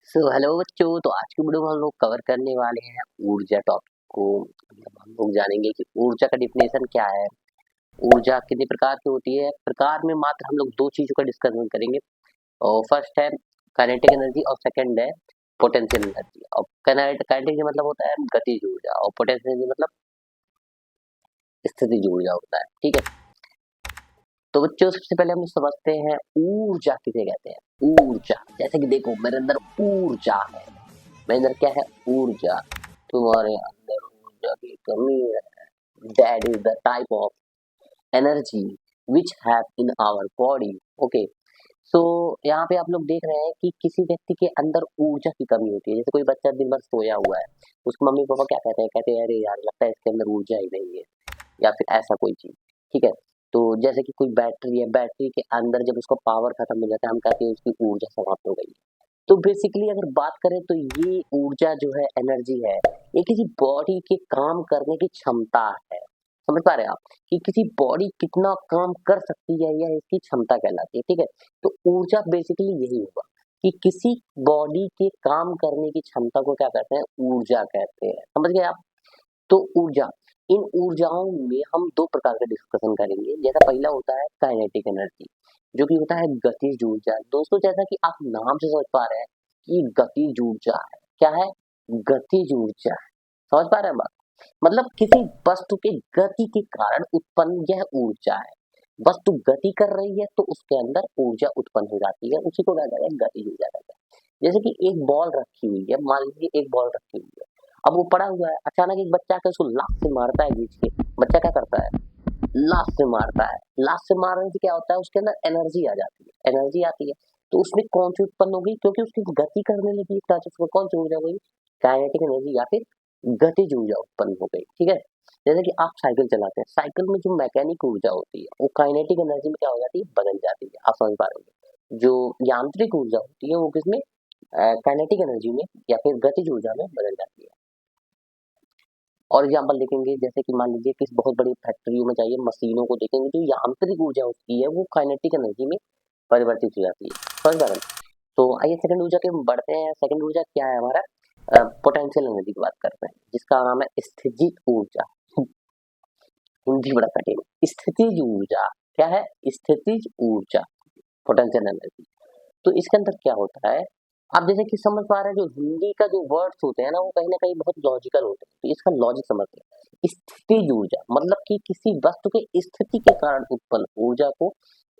Hello बच्चों। तो आज की वीडियो में हम लोग कवर करने वाले हैं ऊर्जा टॉपिक को। मतलब हम लोग जानेंगे कि ऊर्जा का डिफिनेशन क्या है, ऊर्जा कितने प्रकार की होती है। प्रकार में मात्र हम लोग दो चीजों का डिस्कशन करेंगे। और फर्स्ट है काइनेटिक एनर्जी और सेकंड है पोटेंशियल एनर्जी। और काइनेटिक मतलब होता है गतिज ऊर्जा और पोटेंशियल एनर्जी मतलब स्थितिज ऊर्जा होता है। ठीक है, तो बच्चों सबसे पहले हम समझते हैं ऊर्जा किसे कहते हैं। ऊर्जा जैसे कि देखो मेरे अंदर ऊर्जा है, मेरे अंदर क्या है ऊर्जा। तुम्हारे अंदर ऊर्जा की कमी है। That is the type of energy which have in our body. Okay, so यहाँ पे आप लोग देख रहे हैं कि किसी व्यक्ति के अंदर ऊर्जा की कमी होती है। जैसे कोई बच्चा दिन भर सोया हुआ है, उसके मम्मी पापा क्या कहते हैं, कहते हैं अरे यार लगता है इसके अंदर ऊर्जा ही नहीं है, या फिर ऐसा कोई चीज। ठीक है, तो जैसे कि कोई बैटरी है, बैटरी के अंदर जब उसका पावर खत्म हो जाता है हम कहते हैं उसकी ऊर्जा समाप्त हो गई। तो बेसिकली अगर बात करें तो ये ऊर्जा जो है, एनर्जी है, ये किसी बॉडी के काम करने की क्षमता है। समझ पा रहे हैं आप कि किसी बॉडी कितना काम कर सकती है, यह इसकी क्षमता कहलाती है। ठीक है, तो ऊर्जा बेसिकली यही होगा कि किसी बॉडी के काम करने की क्षमता को क्या कहते हैं, ऊर्जा कहते हैं। समझ गए आप। तो ऊर्जा, इन ऊर्जाओं में हम दो प्रकार का डिस्कशन करेंगे। जैसा पहला होता है काइनेटिक एनर्जी, जो कि होता है गतिज ऊर्जा। दोस्तों जैसा कि आप नाम से समझ पा रहे हैं कि गतिज ऊर्जा है, क्या है, गतिज ऊर्जा है। समझ पा रहे हैं बात, मतलब किसी वस्तु के गति के कारण उत्पन्न यह ऊर्जा है। वस्तु गति कर रही है तो उसके अंदर ऊर्जा उत्पन्न हो जाती है, उसी को क्या कहते हैं, गतिज ऊर्जा कहते हैं। जैसे कि एक बॉल रखी हुई है, मान लीजिए एक बॉल रखी हुई है, अब वो पड़ा हुआ है, अचानक एक बच्चा आकर उसको लात से मारता है खींच के। बच्चा क्या करता है, लात से मारता है। लात से मारने से क्या होता है, उसके अंदर एनर्जी आ जाती है, एनर्जी आती है। तो उसमें कौन सी उत्पन्न होगी, क्योंकि उसकी गति करने लगी एक तरह से, उसमें कौन सी ऊर्जा हुई, काइनेटिक एनर्जी या फिर गतिज ऊर्जा उत्पन्न हो गई। ठीक है, जैसे कि आप साइकिल चलाते हैं, साइकिल में जो मैकेनिक ऊर्जा होती है वो काइनेटिक एनर्जी में क्या हो जाती है, बदल जाती है। आप समझ पा रहे होंगे, जो यांत्रिक ऊर्जा होती है वो किसमें, काइनेटिक एनर्जी में या फिर गतिज ऊर्जा में बदल जाती है। और एग्जाम्पल देखेंगे, जैसे कि मान लीजिए किस बहुत बड़ी फैक्ट्रियों में जाइए, मशीनों को देखेंगे, जो यांत्रिक ऊर्जा होती है वो काइनेटिक एनर्जी में परिवर्तित हो जाती है। समझ पा रहे हैं। तो आइए सेकंड ऊर्जा के बढ़ते हैं। सेकंड ऊर्जा क्या है हमारा, पोटेंशियल एनर्जी की बात करते हैं, जिसका नाम है स्थितिज ऊर्जा। हिंदी बड़ा कठिन है। स्थितिज ऊर्जा क्या है, स्थितिज ऊर्जा, पोटेंशियल एनर्जी। तो इसके अंदर क्या होता है, आप जैसे कि समझ पा रहे हैं, जो हिंदी का जो वर्ड्स होते हैं ना वो कहीं ना कहीं बहुत लॉजिकल होते हैं, तो इसका लॉजिक समझते हैं। स्थितिज ऊर्जा मतलब कि किसी वस्तु के स्थिति के कारण उत्पन्न ऊर्जा को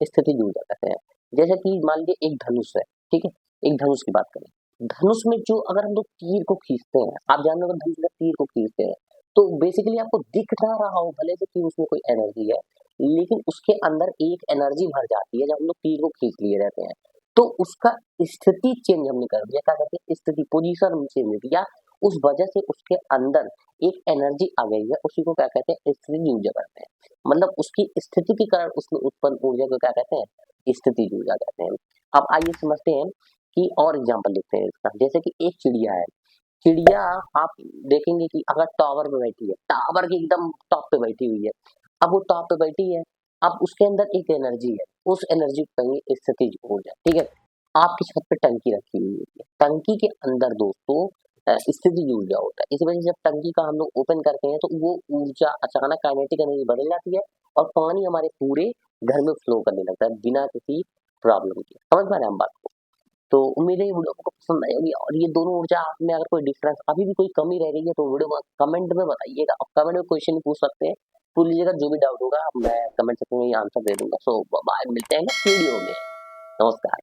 स्थितिज ऊर्जा कहते हैं। जैसे कि मान लीजिए एक धनुष है, ठीक है, एक धनुष की बात करें, धनुष में जो अगर हम लोग तीर को खींचते हैं, आप जानते हो अगर धनुष में तीर को खींचते हैं तो बेसिकली आपको दिख ना रहा हो भले से कि उसमें कोई एनर्जी है, लेकिन उसके अंदर एक एनर्जी भर जाती है जब हम लोग तीर को खींच लिए रहते हैं। तो उसका स्थिति चेंज हमने कर दिया, क्या करते हैं, स्थिति पोजीशन चेंज किया, उस वजह से उसके अंदर एक एनर्जी आ गई है, उसी को क्या कहते हैं, स्थिति ऊर्जा कहते हैं। मतलब उसकी स्थिति के कारण उसमें उत्पन्न ऊर्जा को क्या कहते हैं, स्थिति ऊर्जा कहते हैं। अब आइए समझते हैं कि और एग्जाम्पल लिखते हैं इसका। जैसे कि एक चिड़िया है, चिड़िया आप देखेंगे कि अगर टावर पे बैठी है, टावर के एकदम टॉप पे बैठी हुई है, अब वो टॉप पे बैठी है, अब उसके अंदर एक एनर्जी है, उस एनर्जी को कहेंगे स्थितिज ऊर्जा। ठीक है, आपकी छत पे टंकी रखी हुई है, टंकी के अंदर दोस्तों स्थितिज ऊर्जा होता है। इस वजह से जब टंकी का हम लोग ओपन करते हैं तो वो ऊर्जा अचानक काइनेटिक एनर्जी बदल जाती है और पानी हमारे पूरे घर में फ्लो करने लगता है बिना किसी प्रॉब्लम के। समझ पा रहे हैं हम बात को। तो उम्मीद है ये वीडियो आपको पसंद आई होगी, और ये दोनों ऊर्जा में अगर कोई डिफरेंस, अभी भी कोई कमी रह गई है तो वीडियो में कमेंट में बताइएगा, और कमेंट में क्वेश्चन पूछ सकते हैं, पूछ लीजिएगा, जो भी डाउट होगा मैं कमेंट सेक्शन में आंसर दे दूंगा। सो बाय, मिलते हैं नेक्स्ट वीडियो में। नमस्कार।